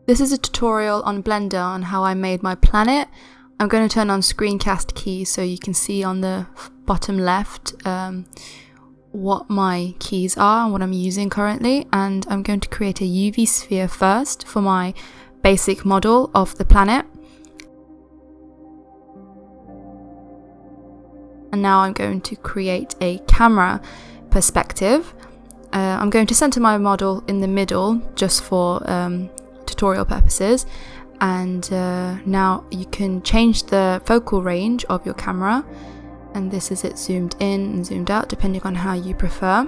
This is a tutorial on Blender on how I made my planet. I'm going to turn on screencast keys so you can see on the bottom left what my keys are and what I'm using currently. And I'm going to create a UV sphere first for my basic model of the planet. And now I'm going to create a camera perspective. I'm going to center my model in the middle just for tutorial purposes, and now you can change the focal range of your camera, and this is it zoomed in and zoomed out depending on how you prefer.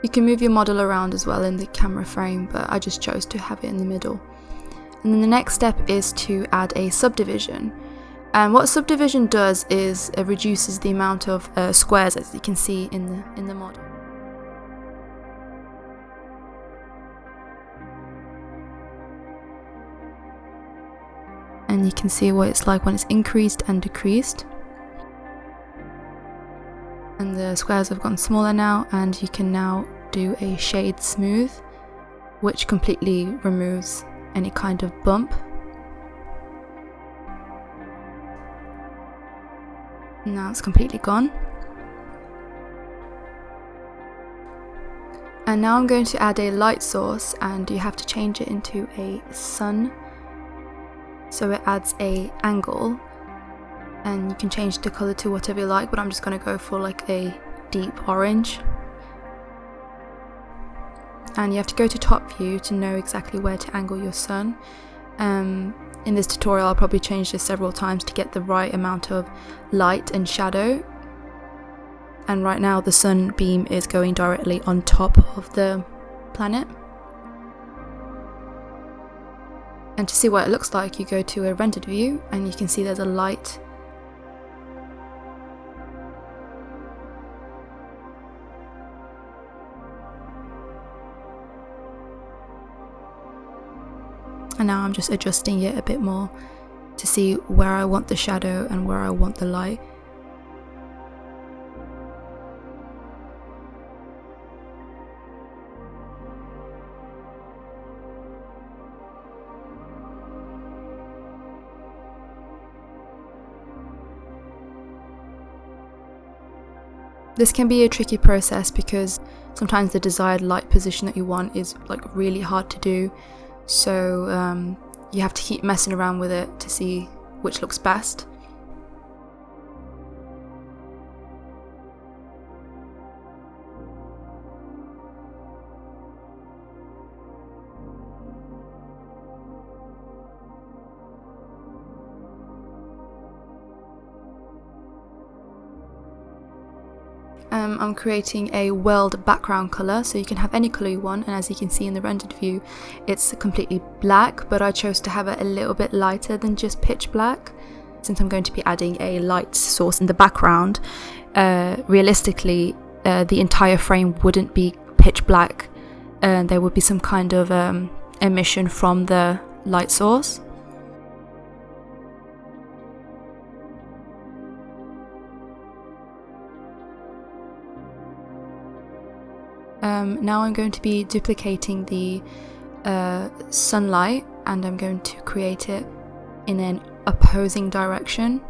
You can move your model around as well in the camera frame, but I just chose to have it in the middle. And then the next step is to add a subdivision. And what subdivision does is it reduces the amount of squares, as you can see in the model. And you can see what it's like when it's increased and decreased. And the squares have gotten smaller now, and you can now do a shade smooth, which completely removes any kind of bump. Now it's completely gone. And now I'm going to add a light source, and you have to change it into a sun. So it adds a angle, and you can change the color to whatever you like, but I'm just going to go for like a deep orange. And you have to go to top view to know exactly where to angle your sun. In this tutorial I'll probably change this several times to get the right amount of light and shadow. And right now the sun beam is going directly on top of the planet. And to see what it looks like, you go to a rendered view and you can see there's a light. And now I'm just adjusting it a bit more to see where I want the shadow and where I want the light. This can be a tricky process because sometimes the desired light position that you want is like really hard to do. So you have to keep messing around with it to see which looks best. I'm creating a world background color, so you can have any color you want, and as you can see in the rendered view it's completely black, but I chose to have it a little bit lighter than just pitch black. Since I'm going to be adding a light source in the background, realistically the entire frame wouldn't be pitch black, there would be some kind of emission from the light source. Now I'm going to be duplicating the sunlight, and I'm going to create it in an opposing direction.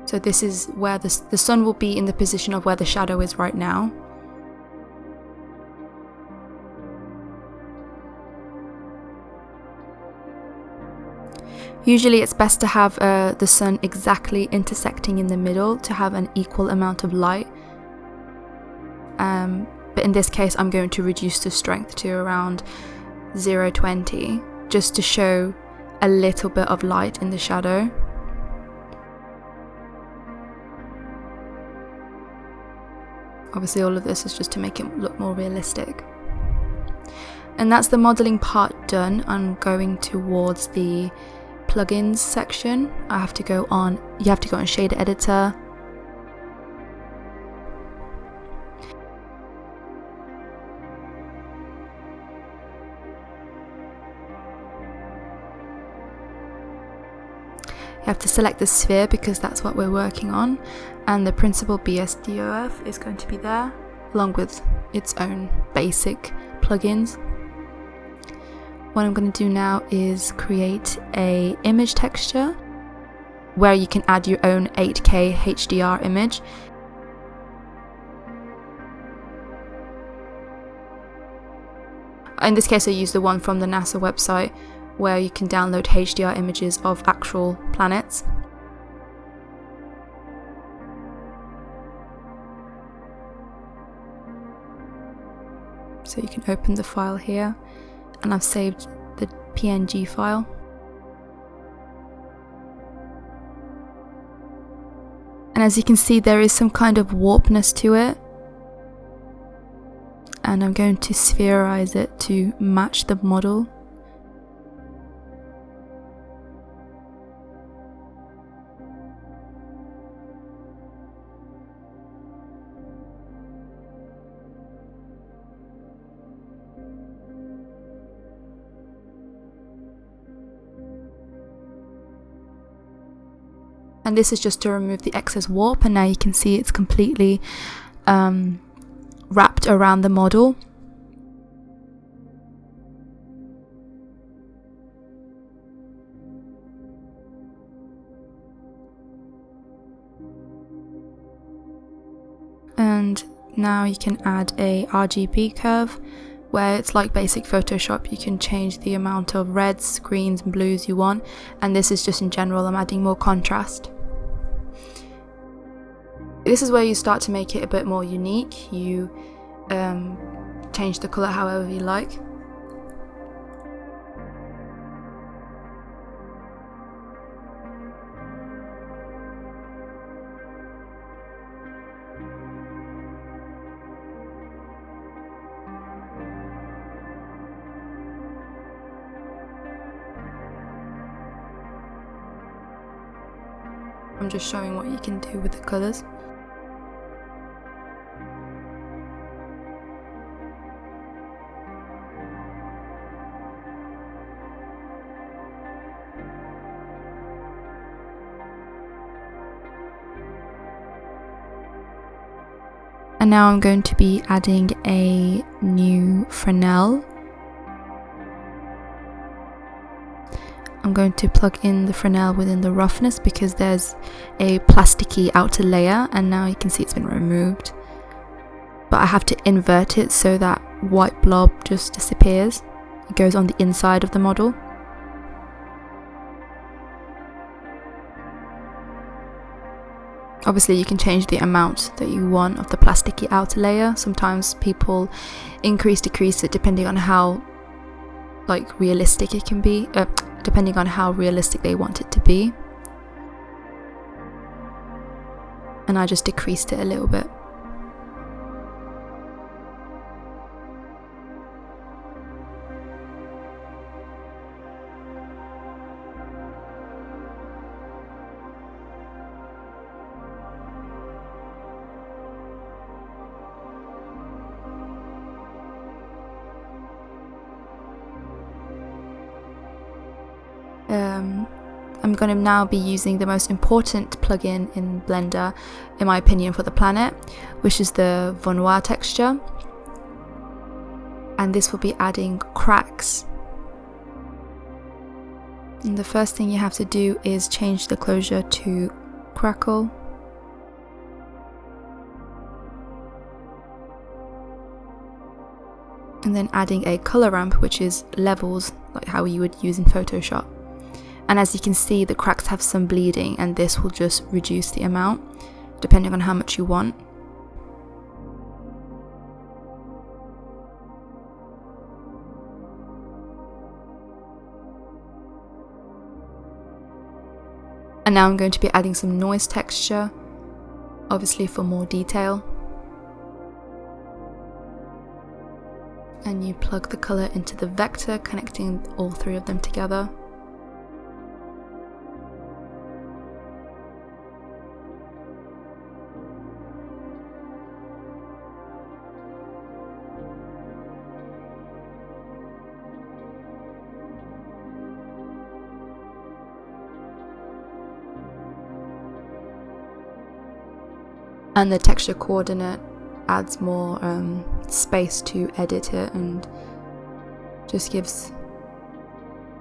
So this is where the sun will be in the position of where the shadow is right now. Usually it's best to have the sun exactly intersecting in the middle to have an equal amount of light. But in this case I'm going to reduce the strength to around 0.20 just to show a little bit of light in the shadow. Obviously all of this is just to make it look more realistic. And that's the modeling part done. I'm going towards the plugins section. You have to go on shader editor. You have to select the sphere because that's what we're working on, and the Principled BSDOF is going to be there along with its own basic plugins. What I'm going to do now is create a image texture where you can add your own 8K HDR image. In this case I use the one from the NASA website where you can download HDR images of actual planets. So you can open the file here, and I've saved the PNG file. And as you can see, there is some kind of warpness to it, and I'm going to spherize it to match the model. And this is just to remove the excess warp, and now you can see it's completely wrapped around the model. And now you can add a RGB curve where it's like basic Photoshop. You can change the amount of reds, greens and blues you want, and this is just in general, I'm adding more contrast. This is where you start to make it a bit more unique. You change the colour however you like. I'm just showing what you can do with the colours. And now I'm going to be adding a new Fresnel. I'm going to plug in the Fresnel within the roughness because there's a plasticky outer layer, and now you can see it's been removed. But I have to invert it so that white blob just disappears. It goes on the inside of the model. Obviously you can change the amount that you want of the plasticky outer layer. Sometimes people decrease it depending on how realistic it can be, depending on how realistic they want it to be. And I just decreased it a little bit. I'm going to now be using the most important plugin in Blender, in my opinion, for the planet, which is the Vonoir texture. And this will be adding cracks. And the first thing you have to do is change the closure to crackle. And then adding a color ramp, which is levels, like how you would use in Photoshop. And as you can see, the cracks have some bleeding, and this will just reduce the amount depending on how much you want. And now I'm going to be adding some noise texture, obviously for more detail. And you plug the color into the vector, connecting all three of them together. And the texture coordinate adds more space to edit it and just gives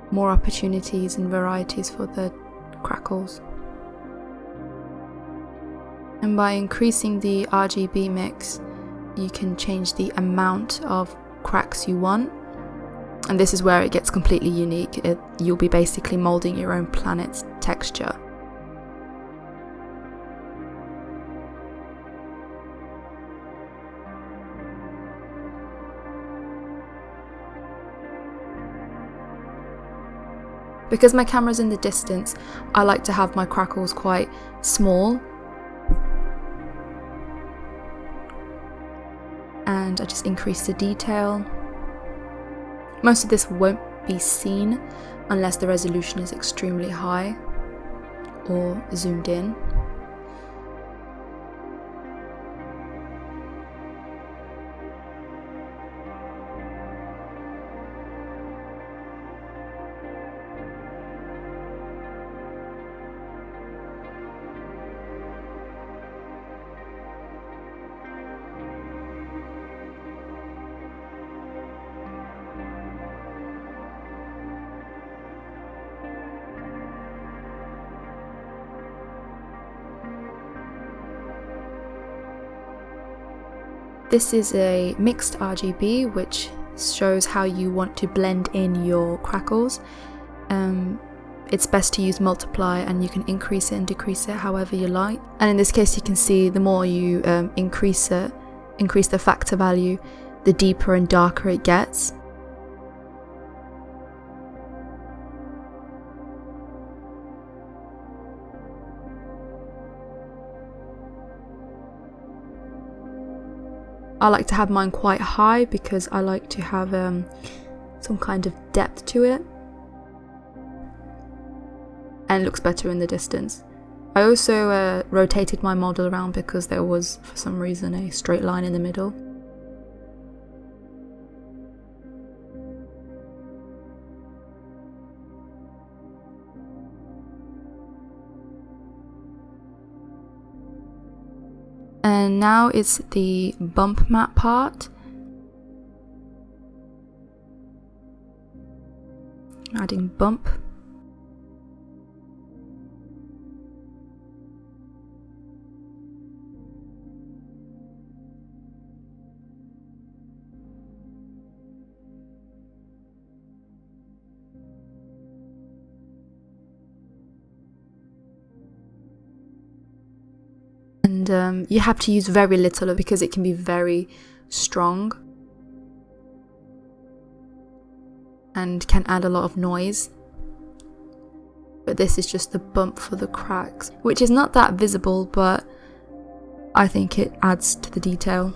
more opportunities and varieties for the crackles. And by increasing the RGB mix, you can change the amount of cracks you want. And this is where it gets completely unique. You'll be basically molding your own planet's texture. Because my camera's in the distance, I like to have my crackles quite small. And I just increase the detail. Most of this won't be seen unless the resolution is extremely high or zoomed in. This is a mixed RGB, which shows how you want to blend in your crackles. It's best to use multiply, and you can increase it and decrease it however you like. And in this case, you can see the more you increase the factor value, the deeper and darker it gets. I like to have mine quite high because I like to have some kind of depth to it, and it looks better in the distance. I also rotated my model around because there was, for some reason, a straight line in the middle. And now it's the bump map part. Adding bump. And you have to use very little because it can be very strong and can add a lot of noise. But this is just the bump for the cracks, which is not that visible, but I think it adds to the detail.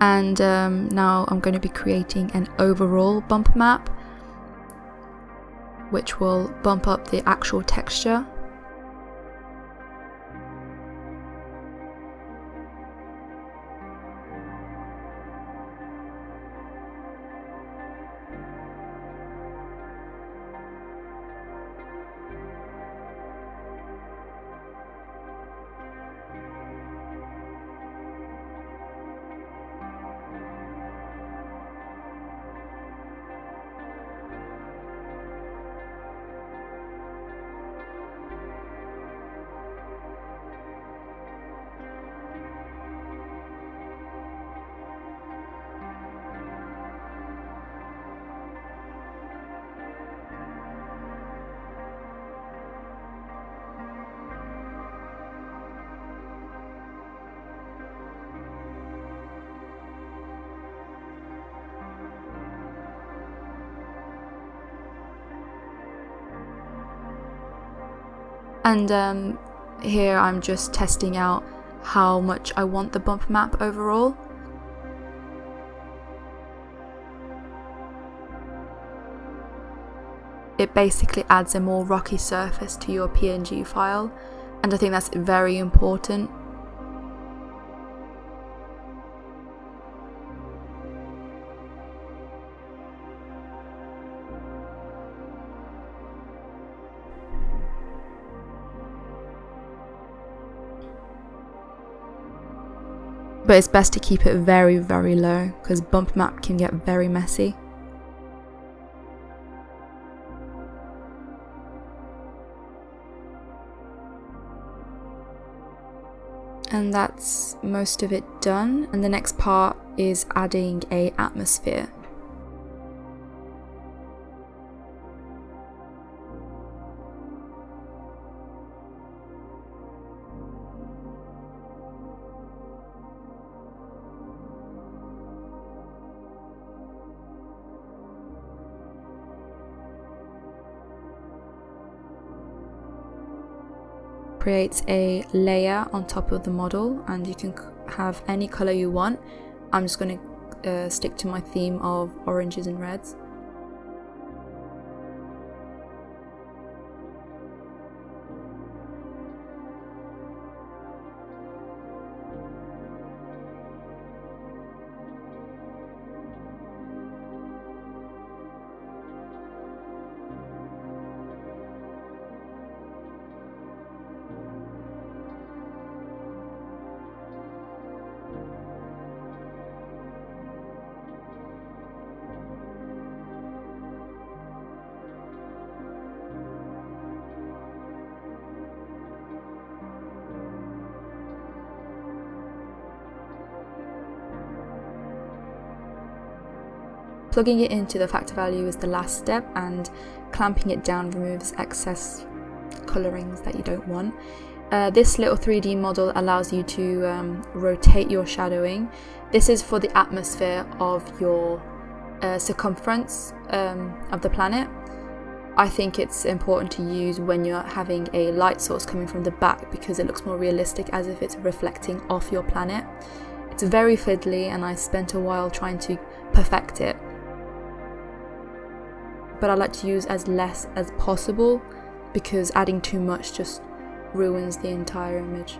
And now I'm going to be creating an overall bump map, which will bump up the actual texture. And here I'm just testing out how much I want the bump map overall. it basically adds a more rocky surface to your PNG file, and I think that's very important. But it's best to keep it very, very low because bump map can get very messy. And that's most of it done, and the next part is adding a atmosphere. Creates a layer on top of the model, and you can have any color you want. I'm just going to stick to my theme of oranges and reds. Plugging it into the factor value is the last step, and clamping it down removes excess colorings that you don't want. This little 3D model allows you to rotate your shadowing. This is for the atmosphere of your circumference of the planet. I think it's important to use when you're having a light source coming from the back because it looks more realistic, as if it's reflecting off your planet. It's very fiddly and I spent a while trying to perfect it. But I like to use as less as possible because adding too much just ruins the entire image.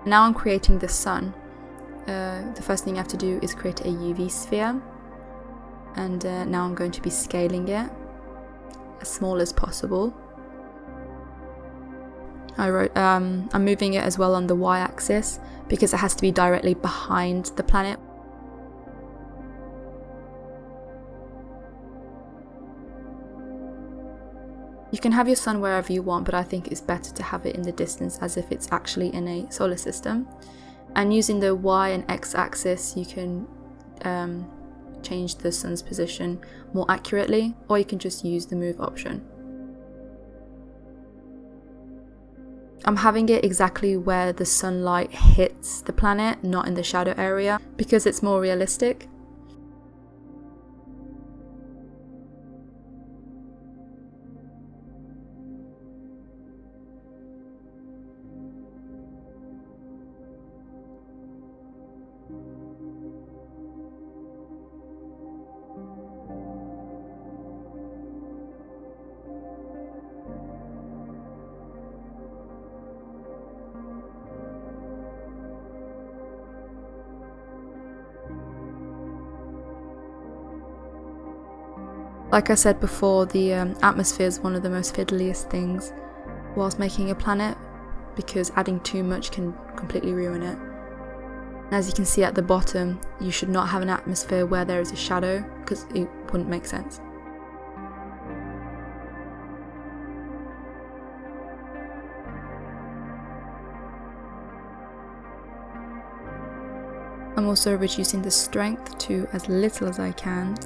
Now I'm creating the sun. The first thing I have to do is create a UV sphere, and now I'm going to be scaling it as small as possible. I'm moving it as well on the y-axis because it has to be directly behind the planet. You can have your sun wherever you want, but I think it's better to have it in the distance as if it's actually in a solar system. And using the y and x axis, you can change the sun's position more accurately, or you can just use the move option. I'm having it exactly where the sunlight hits the planet, not in the shadow area, because it's more realistic. Like I said before, the atmosphere is one of the most fiddliest things whilst making a planet, because adding too much can completely ruin it. As you can see at the bottom, you should not have an atmosphere where there is a shadow, because it wouldn't make sense. I'm also reducing the strength to as little as I can.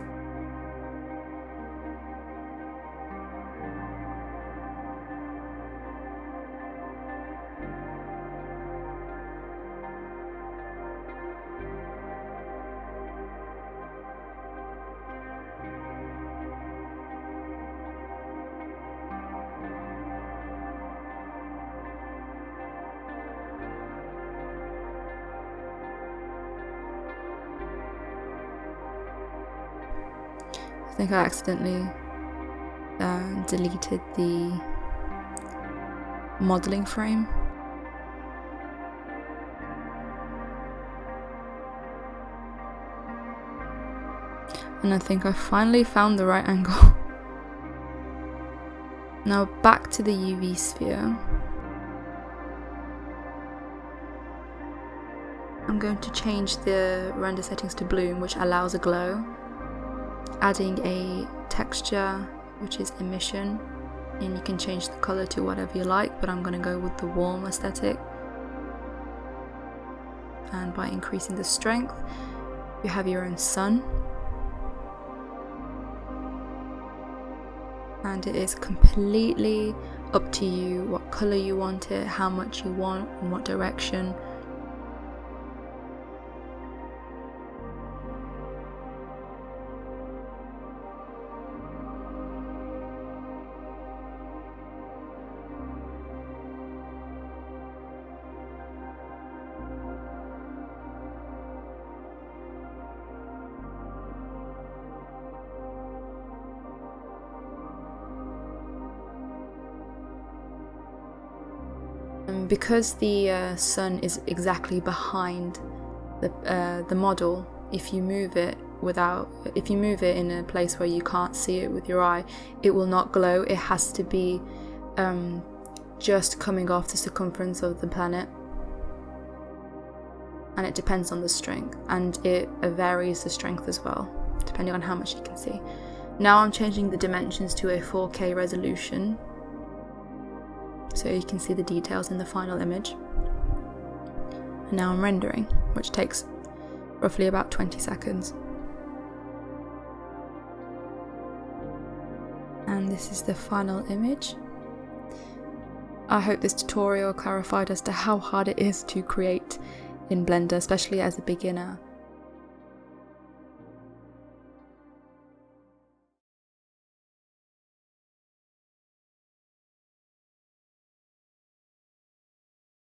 I think I accidentally deleted the modeling frame. And I think I finally found the right angle. Now back to the UV sphere. I'm going to change the render settings to bloom, which allows a glow. Adding a texture, which is emission, and you can change the color to whatever you like, but I'm going to go with the warm aesthetic. And by increasing the strength, you have your own sun, and it is completely up to you what color you want it, how much you want, and what direction. Because the sun is exactly behind the model, if you move it in a place where you can't see it with your eye, it will not glow. It has to be just coming off the circumference of the planet, and it depends on the strength, and it varies the strength as well, depending on how much you can see. Now I'm changing the dimensions to a 4K resolution, so you can see the details in the final image. And now I'm rendering, which takes roughly about 20 seconds. And this is the final image. I hope this tutorial clarified as to how hard it is to create in Blender, especially as a beginner.